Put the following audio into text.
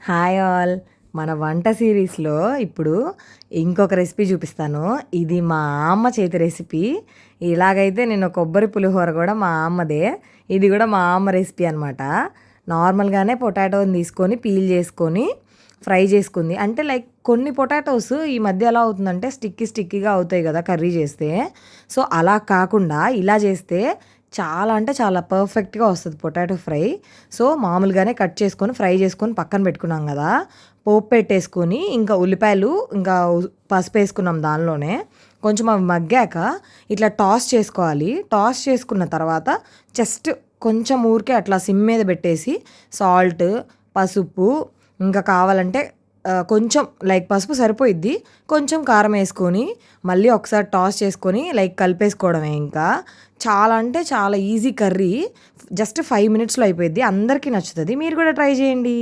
Hi all. మన వంట సిరీస్లో ఇప్పుడు ఇంకొక రెసిపీ చూపిస్తాను. ఇది మా అమ్మ చేతి రెసిపీ. ఇలాగైతే నేను కొబ్బరి పులిహోర కూడా మా అమ్మదే. ఇది కూడా మా అమ్మ రెసిపీ అనమాట. నార్మల్గానే పొటాటోని తీసుకొని పీల్ చేసుకొని ఫ్రై చేసుకుంది. అంటే లైక్ కొన్ని పొటాటోస్ ఈ మధ్య ఎలా అవుతుందంటే స్టిక్కీగా అవుతాయి కదా కర్రీ చేస్తే. సో అలా కాకుండా ఇలా చేస్తే చాలా అంటే చాలా పర్ఫెక్ట్గా వస్తుంది పొటాటో ఫ్రై. సో మామూలుగానే కట్ చేసుకొని ఫ్రై చేసుకొని పక్కన పెట్టుకున్నాం కదా, పోపు పెట్టేసుకొని ఇంకా ఉల్లిపాయలు ఇంకా పసుపు వేసుకున్నాం దానిలోనే. కొంచెం అవి మగ్గాక ఇట్లా టాస్ చేసుకోవాలి. టాస్ చేసుకున్న తర్వాత జస్ట్ కొంచెం ఊరికే అట్లా సిమ్ మీద పెట్టేసి సాల్ట్, పసుపు, ఇంకా కావాలంటే కొంచెం లైక్ పసుపు సరిపోయిద్ది, కొంచెం కారం వేసుకొని మళ్ళీ ఒకసారి టాస్ చేసుకొని లైక్ కలిపేసుకోవడమే. ఇంకా చాలా అంటే చాలా ఈజీ కర్రీ. జస్ట్ 5 మినిట్స్లో అయిపోయిద్ది. అందరికీ నచ్చుతుంది. మీరు కూడా ట్రై చేయండి.